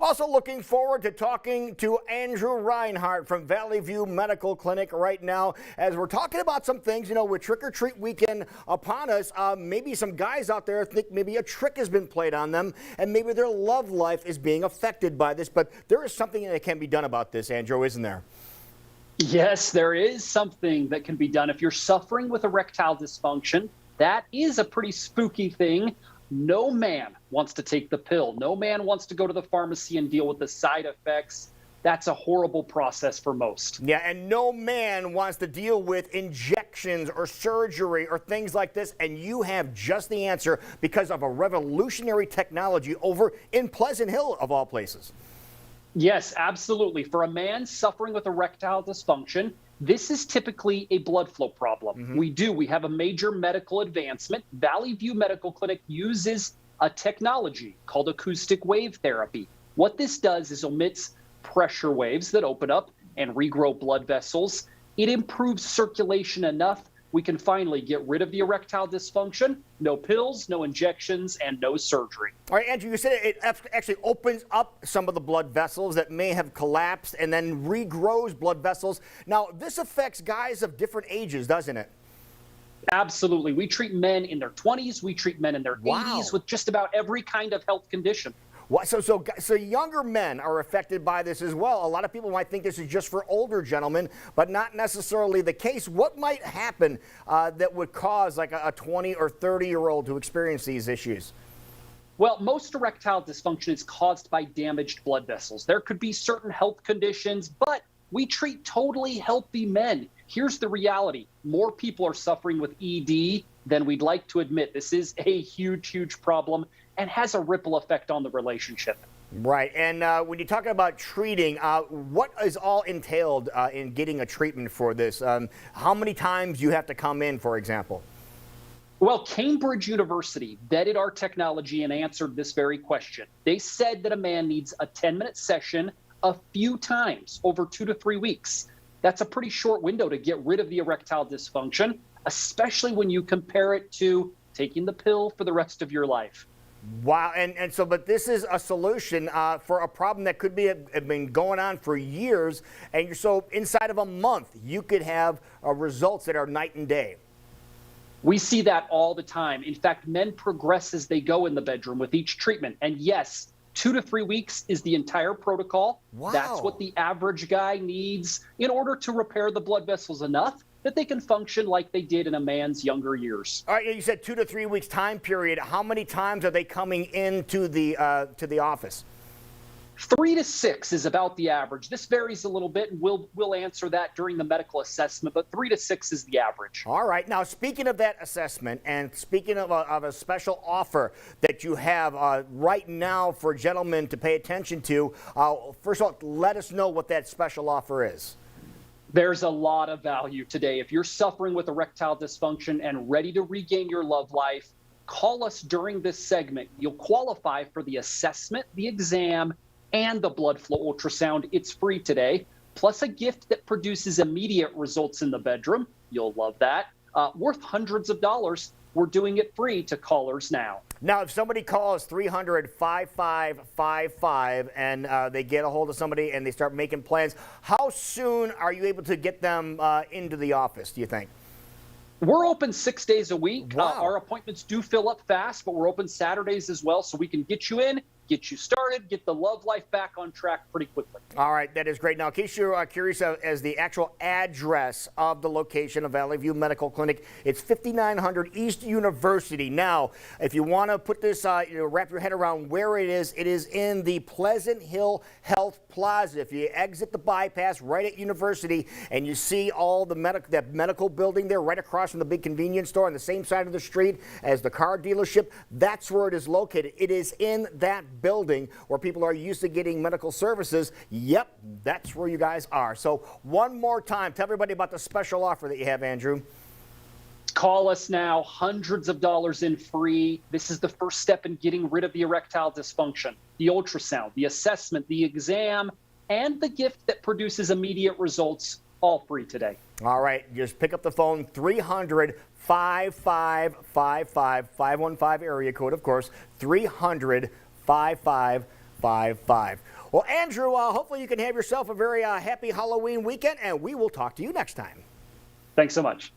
Also looking forward to talking to Andrew Reinhardt from Valley View Medical Clinic right now as we're talking about some things, with Trick or Treat weekend upon us. Maybe some guys out there think maybe a trick has been played on them and maybe their love life is being affected by this. But there is something that can be done about this, Andrew, isn't there? Yes, there is something that can be done. If you're suffering with erectile dysfunction, that is a pretty spooky thing. No man wants to take the pill. No man wants to go to the pharmacy and deal with the side effects. That's a horrible process for most. Yeah, and no man wants to deal with injections or surgery or things like this, and you have just the answer because of a revolutionary technology over in Pleasant Hill, of all places. Yes, absolutely. For a man suffering with erectile dysfunction, this is typically a blood flow problem. We have a major medical advancement. Valley View Medical Clinic uses a technology called acoustic wave therapy. What this does is omits pressure waves that open up and regrow blood vessels. It improves circulation enough we can finally get rid of the erectile dysfunction. No pills, no injections, and no surgery. All right, Andrew, you said it actually opens up some of the blood vessels that may have collapsed and then regrows blood vessels. Now, this affects guys of different ages, doesn't it? Absolutely. We treat men in their 20s. We treat men in their 80s with just about every kind of health condition. So younger men are affected by this as well. A lot of people might think this is just for older gentlemen, but not necessarily the case. What might happen that would cause like a 20 or 30-year-old to experience these issues? Well, most erectile dysfunction is caused by damaged blood vessels. There could be certain health conditions, but we treat totally healthy men. Here's the reality. More people are suffering with ED than we'd like to admit. This is a huge, huge problem and has a ripple effect on the relationship. Right. And when you're talking about treating, what is all entailed in getting a treatment for this? How many times you have to come in, for example? Well, Cambridge University vetted our technology and answered this very question. They said that a man needs a 10-minute session a few times over 2 to 3 weeks. That's a pretty short window to get rid of the erectile dysfunction, especially when you compare it to taking the pill for the rest of your life. Wow. But this is a solution for a problem that could be have been going on for years. And so inside of a month, you could have results that are night and day. We see that all the time. In fact, men progress as they go in the bedroom with each treatment. And yes, 2 to 3 weeks is the entire protocol. Wow. That's what the average guy needs in order to repair the blood vessels enough that they can function like they did in a man's younger years. All right, you said 2 to 3 weeks time period. How many times are they coming into the office? 3 to 6 is about the average. This varies a little bit, and we'll answer that during the medical assessment, but 3 to 6 is the average. All right. Now, speaking of that assessment and speaking of a special offer that you have right now for gentlemen to pay attention to, first of all, let us know what that special offer is. There's a lot of value today. If you're suffering with erectile dysfunction and ready to regain your love life, call us during this segment. You'll qualify for the assessment, the exam, and the blood flow ultrasound. It's free today, plus a gift that produces immediate results in the bedroom. You'll love that. Worth hundreds of dollars. We're doing it free to callers now. Now, if somebody calls 300-5555 and they get a hold of somebody and they start making plans, how soon are you able to get them into the office, do you think? We're open 6 days a week. Wow. Our appointments do fill up fast, but we're open Saturdays as well, so we can get you in, get you started, get the love life back on track pretty quickly. All right, that is great. Now, in case you're curious as the actual address of the location of Valley View Medical Clinic, it's 5900 East University. Now, if you want to put this, wrap your head around where it is in the Pleasant Hill Health Plaza. If you exit the bypass right at University and you see all the that medical building there right across from the big convenience store on the same side of the street as the car dealership, that's where it is located. It is in that building where people are used to getting medical services. Yep, that's where you guys are. So one more time, tell everybody about the special offer that you have, Andrew. Call us now, hundreds of dollars in free. This is the first step in getting rid of the erectile dysfunction, the ultrasound, the assessment, the exam, and the gift that produces immediate results, all free today. All right, just pick up the phone, 300-5555, 515 area code, of course, 300-5555. Well, Andrew, hopefully you can have yourself a very happy Halloween weekend, and we will talk to you next time. Thanks so much.